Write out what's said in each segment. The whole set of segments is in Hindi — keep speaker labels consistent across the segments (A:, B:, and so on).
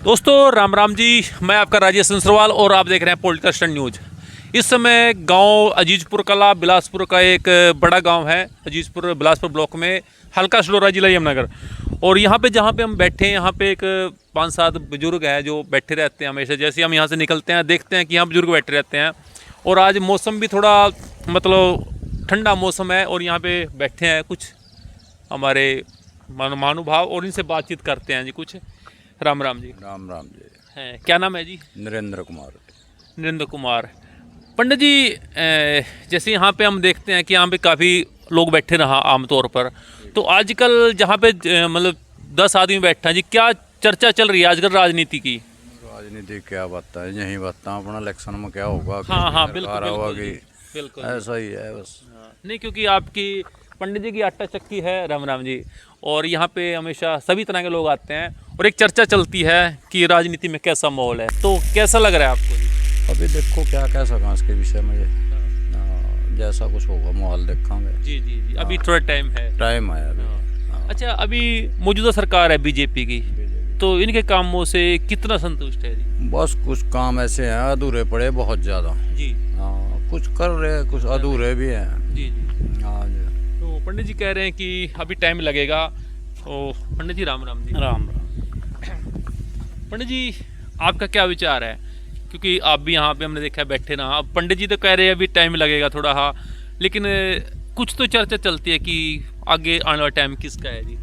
A: दोस्तों राम राम जी, मैं आपका राजेश अंसरवाल और आप देख रहे हैं पॉलिटिकल स्टंट न्यूज। इस समय गांव अजीजपुर कला बिलासपुर का एक बड़ा गांव है। अजीजपुर बिलासपुर ब्लॉक में हल्का सलौरा जिला यमुनानगर। और यहाँ पे जहाँ पे हम बैठे हैं, यहाँ पे एक 5-7 बुजुर्ग हैं जो बैठे रहते हैं हमेशा। जैसे हम यहाँ से निकलते हैं देखते हैं कि यहाँ बुजुर्ग बैठे रहते हैं। और आज मौसम भी थोड़ा मतलब ठंडा मौसम है और यहाँ पे बैठे हैं कुछ हमारे महानुभाव और इनसे बातचीत करते हैं जी कुछ। राम राम जी।
B: राम राम जी।
A: हैं, क्या नाम है जी?
B: नरेंद्र कुमार।
A: नरेंद्र कुमार। पंडित जी, जैसे यहाँ पे हम देखते हैं कि यहाँ पे काफ़ी लोग बैठे रहा आमतौर पर। तो आजकल जहाँ पे मतलब 10 आदमी बैठा है जी, क्या चर्चा चल रही है आजकल राजनीति की?
B: राजनीति क्या बात है, यही बात अपना इलेक्शन में क्या होगा।
A: हाँ हाँ बिल्कुल
B: होगा
A: बिल्कुल,
B: कि
A: बिल्कुल
B: ऐसा ही है बस।
A: नहीं, क्योंकि आपकी पंडित जी की आटा चक्की है। राम राम जी। और यहाँ पे हमेशा सभी तरह के लोग आते हैं और एक चर्चा चलती है कि राजनीति में कैसा माहौल है। तो कैसा लग रहा है आपको जी?
B: अभी देखो क्या कह सका इसके विषय में। जैसा कुछ होगा माहौल देखेंगे।
A: जी जी जी, अभी थोड़ा टाइम है
B: अभी।
A: अच्छा, अभी मौजूदा सरकार है बीजेपी की, तो इनके कामों से कितना संतुष्ट है जी?
B: बस कुछ काम ऐसे हैं अधूरे पड़े बहुत ज़्यादा।
A: जी
B: कुछ कर रहे हैं, कुछ अधूरे भी हैं।
A: जी जी।
B: हाँ जी।
A: तो पंडित जी कह रहे हैं कि अभी टाइम लगेगा। तो पंडित जी राम राम जी।
C: राम राम।
A: पंडित जी, आपका क्या विचार है? क्योंकि आप भी यहाँ पे हमने देखा है बैठे ना। अब पंडित जी तो कह रहे हैं अभी टाइम लगेगा थोड़ा, हाँ, लेकिन कुछ तो चर्चा चलती है कि आगे आने वाला टाइम किसका है जी?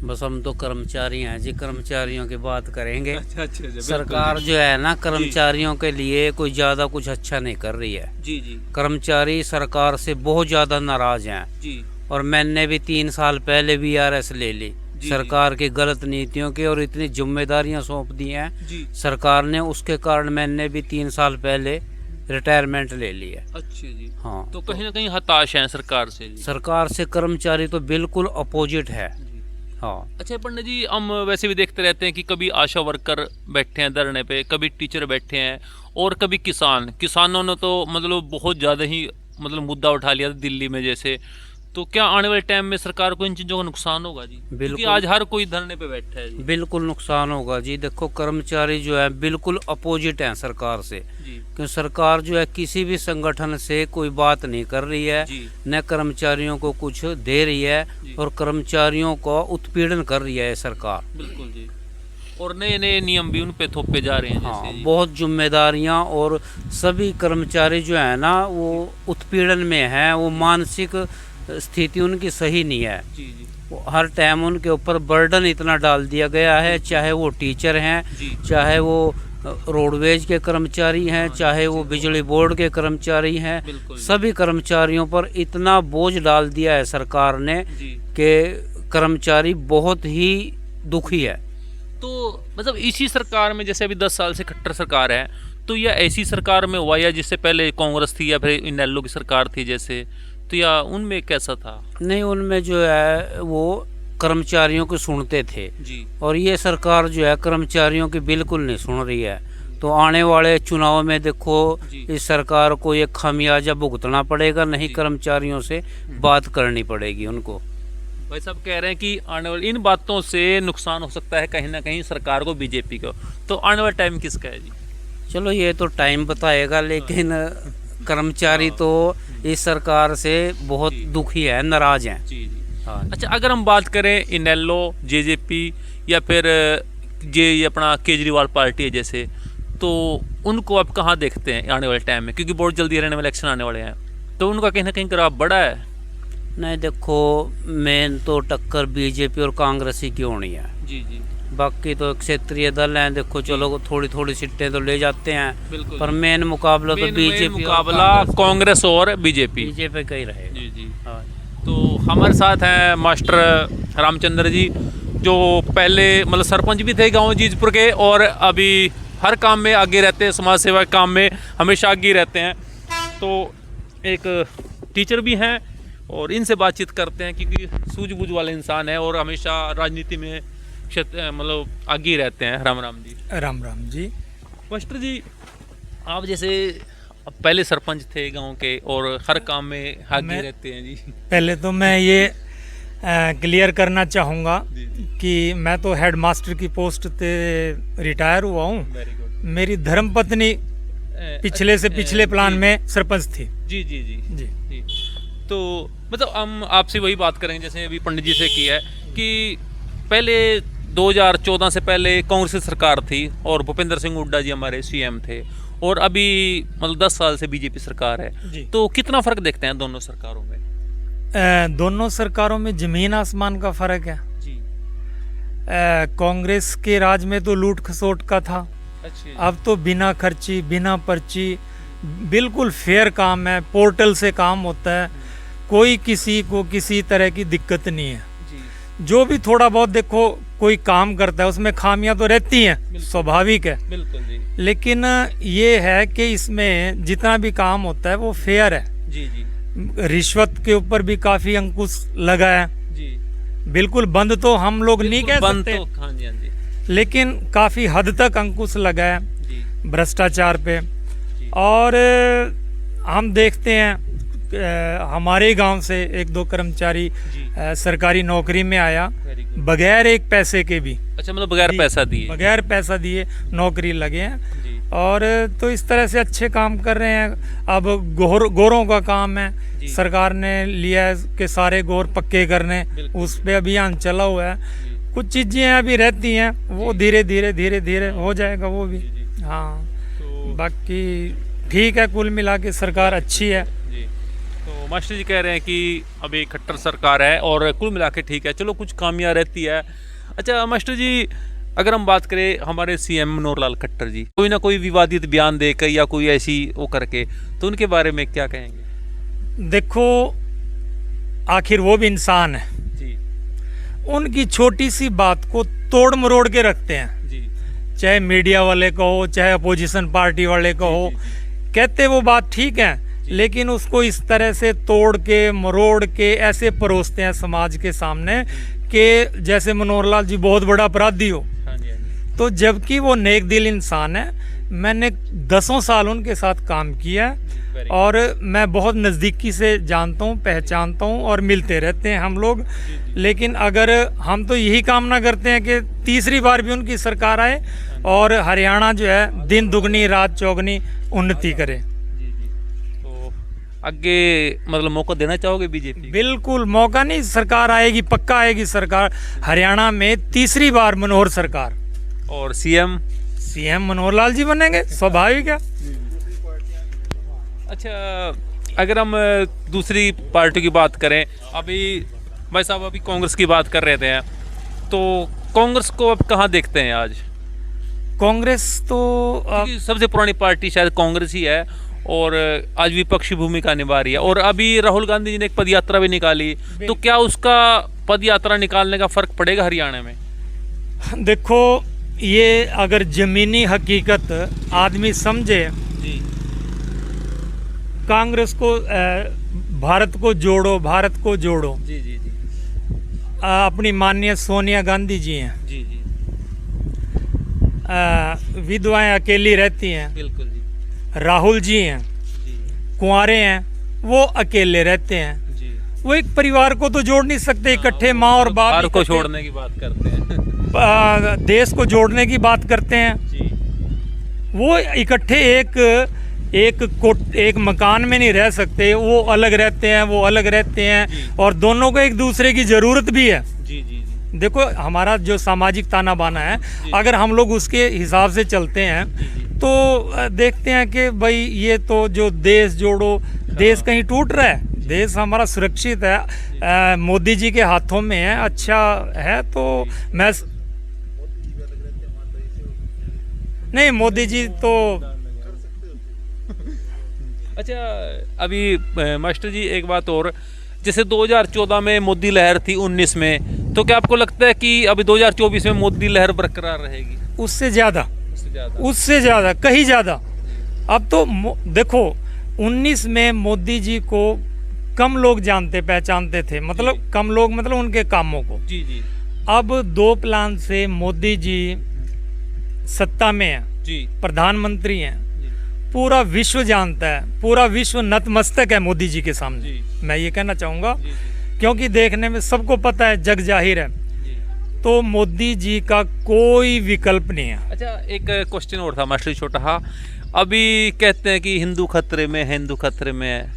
C: बस हम तो कर्मचारी हैं जी, कर्मचारियों की बात करेंगे।
A: अच्छा अच्छा अच्छा,
C: सरकार जो है ना कर्मचारियों के लिए कोई ज़्यादा कुछ अच्छा नहीं कर रही है।
A: जी जी
C: कर्मचारी सरकार से बहुत ज़्यादा नाराज़ हैं।
A: जी
C: और मैंने भी 3 साल पहले VRS ले ली
A: जी,
C: सरकार की गलत नीतियों की, और इतनी जिम्मेदारियां सौंप दी हैं
A: जी।
C: सरकार ने, उसके कारण मैंने भी 3 साल पहले रिटायरमेंट ले ली है।
A: अच्छा जी।
C: हाँ,
A: तो कहीं ना कहीं हताश हैं सरकार से जी।
C: सरकार से कर्मचारी तो बिल्कुल अपोजिट है।
A: जी।
C: हाँ।
A: अच्छा पंडित जी, हम वैसे भी देखते रहते हैं कि कभी आशा वर्कर बैठे हैं धरने पे, कभी टीचर बैठे हैं और कभी किसानों ने तो मतलब बहुत ज़्यादा ही मतलब मुद्दा उठा लिया था दिल्ली में जैसे। तो क्या आने वाले टाइम में सरकार को इन चीज़ों का नुकसान होगा जी? क्योंकि आज हर कोई धरने पे बैठा है जी।
C: बिल्कुल नुकसान होगा जी। देखो कर्मचारी जो है बिल्कुल अपोजिट हैं सरकार से,
A: जी
C: क्योंकि सरकार जो है किसी भी संगठन से कोई बात नहीं कर रही है,
A: जी
C: न कर्मचारियों को कुछ दे रही है,
A: जी।
C: और कर्मचारियों को उत्पीड़न कर रही है सरकार।
A: बिल्कुल जी। और नए नए नियम भी उन पे थोपे जा रहे हैं
C: हाँ,
A: जैसे जी।
C: बहुत जिम्मेदारियां, और सभी कर्मचारी जो है ना वो उत्पीड़न में हैं। वो मानसिक स्थिति उनकी सही नहीं है।
A: जी जी
C: हर टाइम उनके ऊपर बर्डन इतना डाल दिया गया है, चाहे वो टीचर हैं,
A: जी
C: चाहे वो रोडवेज के कर्मचारी हैं, चाहे वो बिजली बोर्ड के कर्मचारी हैं।
A: बिल्कुल जी।
C: सभी कर्मचारियों पर इतना बोझ डाल दिया है सरकार ने
A: जी।
C: कि कर्मचारी बहुत ही दुखी है।
A: तो मतलब इसी सरकार में जैसे अभी 10 साल से खट्टर सरकार है, तो यह ऐसी सरकार में हुआ या जिससे पहले कांग्रेस थी या फिर इनेलो की सरकार थी जैसे, तो या उनमें कैसा था?
C: नहीं, उनमें जो है वो कर्मचारियों को सुनते थे,
A: जी
C: और ये सरकार जो है कर्मचारियों की बिल्कुल नहीं सुन रही है। तो आने वाले चुनाव में देखो
A: जी।
C: इस सरकार को ये खामियाजा भुगतना पड़ेगा, नहीं
A: जी।
C: कर्मचारियों से बात करनी पड़ेगी उनको।
A: भाई साहब कह रहे हैं कि आने वाले इन बातों से नुकसान हो सकता है कहीं ना कहीं सरकार को, बीजेपी को। तो आने वाला टाइम किसका है जी?
C: चलो ये तो टाइम बताएगा, लेकिन कर्मचारी तो इस सरकार से बहुत दुखी है, नाराज हैं।
A: जी जी।
C: हाँ।
A: अच्छा, अगर हम बात करें इनेलो, जेजेपी या फिर ये अपना केजरीवाल पार्टी है जैसे, तो उनको आप कहाँ देखते हैं आने वाले टाइम में? क्योंकि बहुत जल्दी रहने वाले इलेक्शन आने वाले हैं, तो उनका कहीं ना कहीं कराव बड़ा है।
C: नहीं, देखो मेन तो टक्कर बीजेपी और कांग्रेस ही की होनी है।
A: जी जी
C: बाकी तो क्षेत्रीय दल हैं, देखो चलो थोड़ी थोड़ी सीटें तो ले जाते हैं,
A: बिल्कुल।
C: पर मेन मुकाबला तो बीजेपी
A: मुकाबला कांग्रेस और बीजेपी
C: का ही रहेगा।
A: जी जी।
C: हाँ।
A: तो हमारे साथ हैं मास्टर रामचंद्र जी, जो पहले मतलब सरपंच भी थे गांव जीजपुर के, और अभी हर काम में आगे रहते हैं, समाज सेवा के काम में हमेशा आगे रहते हैं। तो एक टीचर भी हैं और इनसे बातचीत करते हैं क्योंकि सूझबूझ वाले इंसान है और हमेशा राजनीति में मतलब आगे रहते हैं। राम राम जी।
D: राम राम जी।
A: मास्टर जी, आप जैसे पहले सरपंच थे गांव के और हर काम में आगे रहते हैं जी।
D: पहले तो मैं ये क्लियर करना चाहूँगा
A: जी जी
D: कि मैं तो हेड मास्टर की पोस्ट ते रिटायर हुआ हूँ।
A: Very good.
D: मेरी धर्मपत्नी पिछले से पिछले प्लान में सरपंच थी।
A: जी जी जी
D: जी
A: जी। तो मतलब हम आपसे वही बात करेंगे जैसे अभी पंडित जी से की है कि पहले 2014 से पहले कांग्रेस की सरकार थी और भूपेंद्र सिंह हुड्डा जी हमारे सीएम थे, और अभी मतलब 10 साल से बीजेपी सरकार है।
D: जी।
A: तो कितना फर्क देखते हैं दोनों सरकारों में?
D: दोनों सरकारों में जमीन आसमान का फर्क है।
A: जी।
D: कांग्रेस के राज में तो लूट खसोट का था,
A: अच्छा।
D: अब तो बिना खर्ची बिना पर्ची बिल्कुल फेयर काम है, पोर्टल से काम होता है, कोई किसी को किसी तरह की दिक्कत नहीं है।
A: जी
D: जो भी थोड़ा बहुत देखो कोई काम करता है उसमें खामियां तो रहती हैं, स्वाभाविक है,
A: बिल्कुल जी
D: लेकिन ये है कि इसमें जितना भी काम होता है वो फेयर है।
A: जी जी
D: रिश्वत के ऊपर भी काफी अंकुश लगा है।
A: जी।
D: बिल्कुल बंद तो हम लोग नहीं कह
A: बंद
D: सकते,
A: तो हाँ जी हाँ जी
D: लेकिन काफी हद तक अंकुश लगा है
A: जी
D: भ्रष्टाचार पे।
A: जी।
D: और हम देखते हैं हमारे गांव से एक दो कर्मचारी
A: जी।
D: सरकारी नौकरी में आया
A: वेरी गुड।
D: बगैर एक पैसे के भी,
A: अच्छा मतलब बगैर पैसा दिए?
D: बगैर पैसा दिए नौकरी लगे हैं।
A: जी
D: और तो इस तरह से अच्छे काम कर रहे हैं। अब गोरों का काम है,
A: जी।
D: सरकार ने लिया है कि सारे गोर पक्के करने,
A: बिल्कुल।
D: उस पे अभियान चला हुआ है।
A: जी
D: कुछ चीजें अभी रहती हैं, वो धीरे धीरे हो जाएगा वो भी।
A: जी, जी।
D: हाँ
A: तो
D: बाकी ठीक है, कुल मिला के सरकार अच्छी है।
A: जी। तो मास्टर जी कह रहे हैं कि अभी खट्टर सरकार है और कुल मिला के ठीक है, चलो कुछ खामियां रहती है। अच्छा मास्टर जी, अगर हम बात करें हमारे सीएम मनोहर लाल खट्टर जी, कोई ना कोई विवादित बयान देकर या कोई ऐसी वो करके, तो उनके बारे में क्या कहेंगे?
D: देखो आखिर वो भी इंसान है,
A: जी
D: उनकी छोटी सी बात को तोड़ मरोड़ के रखते हैं,
A: जी
D: चाहे मीडिया वाले को हो चाहे अपोजिशन पार्टी वाले को हो। कहते वो बात ठीक है, लेकिन उसको इस तरह से तोड़ के मरोड़ के ऐसे परोसते हैं समाज के सामने कि जैसे मनोहर लाल जी बहुत बड़ा अपराधी हो।
A: हाँ जी हाँ जी
D: तो जबकि वो नेक दिल इंसान है। मैंने 10 साल उनके साथ काम किया है और मैं बहुत नज़दीकी से जानता हूँ, पहचानता हूँ और मिलते रहते हैं हम लोग। लेकिन अगर हम तो यही कामना करते हैं कि तीसरी बार भी उनकी सरकार आए और हरियाणा जो है दिन दुगनी रात चौगनी उन्नति करे।
A: जी जी। तो आगे मतलब मौका देना चाहोगे बीजेपी?
D: बिल्कुल मौका नहीं, सरकार आएगी, पक्का आएगी सरकार हरियाणा में तीसरी बार मनोहर सरकार।
A: और सीएम
D: मनोहर लाल जी बनेंगे, स्वाभाविक है।
A: अच्छा अगर हम दूसरी पार्टी की बात करें, अभी भाई साहब अभी कांग्रेस की बात कर रहे थे, तो कांग्रेस को अब कहाँ देखते हैं आज?
D: कांग्रेस तो
A: क्योंकि सबसे पुरानी पार्टी शायद कांग्रेस ही है और आज विपक्षी भूमिका निभा रही है, और अभी राहुल गांधी जी ने एक पद यात्रा भी निकाली, तो क्या उसका पद यात्रा निकालने का फर्क पड़ेगा हरियाणा में?
D: देखो ये अगर जमीनी हकीकत आदमी समझे,
A: जी
D: कांग्रेस को भारत को जोड़ो, भारत को जोड़ो।
A: जी जी जी
D: अपनी माननीय सोनिया गांधी जी हैं,
A: जी जी
D: विधवाएं अकेली रहती हैं।
A: बिल्कुल जी
D: राहुल जी हैं,
A: जी
D: कुंवारे हैं, वो अकेले रहते हैं।
A: जी।
D: वो एक परिवार को तो जोड़ नहीं सकते इकट्ठे, माँ और बाप
A: बाहर को
D: इकट्ठे,
A: छोड़ने की बात करते हैं
D: देश को जोड़ने की बात करते हैं।
A: जी
D: वो इकट्ठे एक मकान में नहीं रह सकते, वो अलग रहते हैं, वो अलग रहते हैं, और दोनों को एक दूसरे की ज़रूरत भी है।
A: जी जी जी
D: देखो हमारा जो सामाजिक ताना बाना है, अगर हम लोग उसके हिसाब से चलते हैं तो देखते हैं कि भाई ये तो जो देश जोड़ो, देश कहीं टूट रहा है, देश हमारा सुरक्षित है, मोदी जी के हाथों में है, अच्छा है। तो मैं नहीं, मोदी जी तो
A: अच्छा अभी मास्टर जी एक बात और, जैसे 2014 में मोदी लहर थी, 19 में, तो क्या आपको लगता है कि अभी 2024 में मोदी लहर बरकरार रहेगी?
D: उससे ज़्यादा,
A: उससे ज़्यादा
D: कहीं ज़्यादा। अब तो देखो 19 में मोदी जी को कम लोग जानते पहचानते थे, मतलब कम लोग मतलब उनके कामों को।
A: जी जी
D: अब 2 प्लान से मोदी जी सत्ता में है,
A: जी
D: प्रधानमंत्री हैं, पूरा विश्व जानता है, पूरा विश्व नतमस्तक है मोदी जी के सामने।
A: जी।
D: मैं ये कहना चाहूँगा
A: जी
D: क्योंकि देखने में सबको पता है, जग जाहिर है, तो मोदी जी का कोई विकल्प नहीं है।
A: अच्छा, एक क्वेश्चन और था मास्टर जी, छोटा हाँ, अभी कहते हैं कि हिंदू खतरे में है, हिंदू खतरे में है,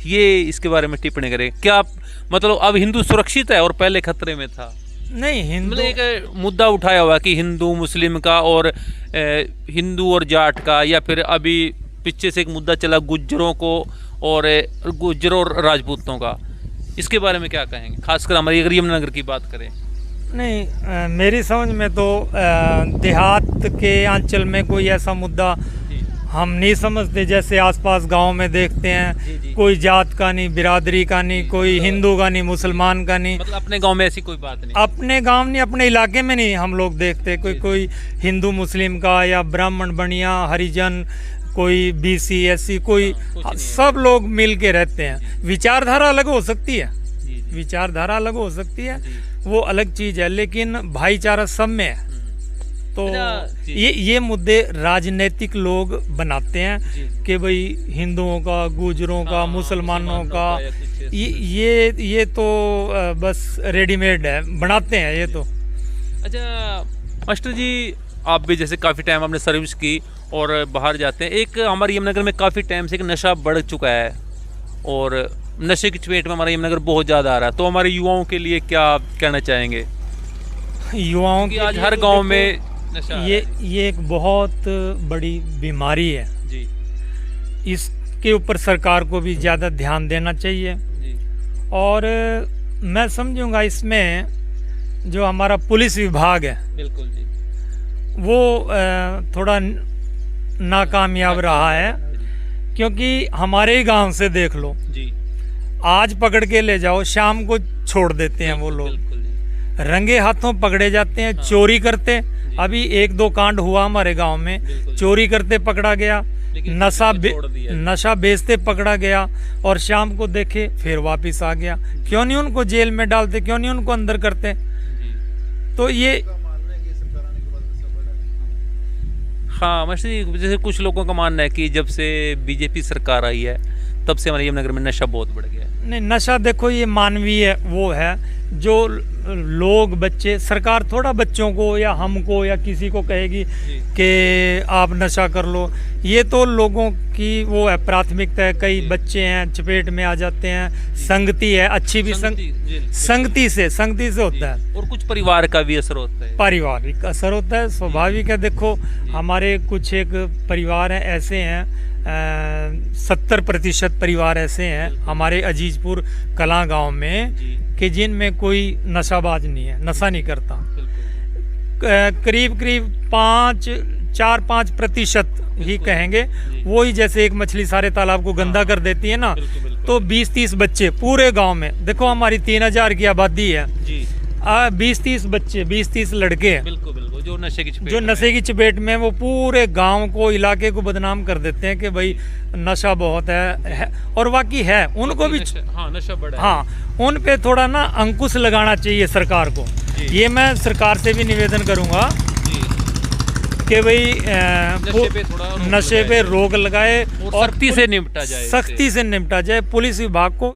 A: ये इसके बारे में टिप्पणी करें क्या आप? मतलब अब हिंदू सुरक्षित है और पहले खतरे में था?
D: नहीं, हिंदू
A: मतलब एक मुद्दा उठाया हुआ कि हिंदू मुस्लिम का और हिंदू और जाट का, या फिर अभी पीछे से एक मुद्दा चला गुज्जरों को और गुज्जरों और राजपूतों का, इसके बारे में क्या कहेंगे, खासकर हमारी अगर यमुनानगर की बात करें?
D: नहीं, मेरी समझ में तो देहात के अंचल में कोई ऐसा मुद्दा हम नहीं समझते। जैसे आसपास गांव में देखते हैं, कोई जात का नहीं, बिरादरी का नहीं, कोई हिंदू का नहीं, मुसलमान का नहीं।
A: मतलब अपने गांव में ऐसी कोई बात नहीं? अपने
D: गांव नहीं, अपने इलाके में नहीं हम लोग देखते कोई हिंदू मुस्लिम का, या ब्राह्मण बनिया हरिजन, कोई बीसी एससी, कोई सब लोग मिल के रहते हैं। विचारधारा अलग हो सकती है, विचारधारा अलग हो सकती है, वो अलग चीज़ है, लेकिन भाईचारा सब में है। तो ये मुद्दे राजनीतिक लोग बनाते हैं कि भाई हिंदुओं का, गुजरों का, मुसलमानों का, ये तो बस रेडीमेड है, बनाते हैं ये तो।
A: अच्छा मास्टर जी, आप भी जैसे काफ़ी टाइम आपने सर्विस की और बाहर जाते हैं, एक हमारे यमुनानगर में काफ़ी टाइम से एक नशा बढ़ चुका है और नशे की चपेट में हमारा यमुनानगर बहुत ज़्यादा आ रहा है, तो हमारे युवाओं के लिए क्या कहना चाहेंगे?
D: युवाओं की
A: आज हर गांव में नशा
D: ये एक बहुत बड़ी बीमारी है
A: जी।
D: इसके ऊपर सरकार को भी ज़्यादा ध्यान देना चाहिए
A: जी।
D: और मैं समझूंगा इसमें जो हमारा पुलिस विभाग है,
A: बिल्कुल जी,
D: वो थोड़ा नाकामयाब रहा है, क्योंकि हमारे ही गांव से देख लो
A: जी,
D: आज पकड़ के ले जाओ, शाम को छोड़ देते हैं वो लोग, रंगे हाथों पकड़े जाते हैं। चोरी करते, अभी 1-2 कांड हुआ हमारे गांव में, चोरी करते पकड़ा गया, नशा बेचते पकड़ा गया, और शाम को देखे फिर वापस आ गया। क्यों नहीं उनको जेल में डालते, क्यों नहीं उनको अंदर करते? तो ये
A: हाँ मास्टर जी, जैसे कुछ लोगों का मानना है कि जब से बीजेपी सरकार आई है तब से हमारे यमुनानगर में नशा बहुत बढ़ गया है।
D: नहीं, नशा देखो ये मानवीय वो है, जो लोग बच्चे, सरकार थोड़ा बच्चों को या हमको या किसी को कहेगी कि आप नशा कर लो, ये तो लोगों की वो है, प्राथमिकता है। कई बच्चे हैं चपेट में आ जाते हैं, संगति है, अच्छी भी संगति से होता है,
A: और कुछ परिवार का भी असर होता है,
D: पारिवारिक असर होता है, स्वाभाविक है। देखो हमारे कुछ एक परिवार हैं ऐसे हैं, 70% परिवार ऐसे हैं हमारे अजीजपुर कलां गांव में कि जिनमें कोई नशाबाज नहीं है, नशा नहीं करता। करीब 4-5% ही कहेंगे, वो ही जैसे एक मछली सारे तालाब को गंदा कर देती है ना, तो 20-30 बच्चे पूरे गांव में, देखो हमारी 3000 की आबादी है, 20-30 बच्चे, 20-30 लड़के हैं,
A: बिल्कुल जो
D: नशे की चपेट में, वो पूरे गांव को, इलाके को बदनाम कर देते हैं कि भाई नशा बहुत है। और वाकई है, उनको भी
A: नशा बड़ा है।
D: हाँ, उन पे थोड़ा ना अंकुश लगाना चाहिए सरकार को। ये मैं सरकार से भी निवेदन करूंगा कि भाई नशे पे रोक लगाए और
A: सख्ती से निपटा जाए,
D: पुलिस विभाग को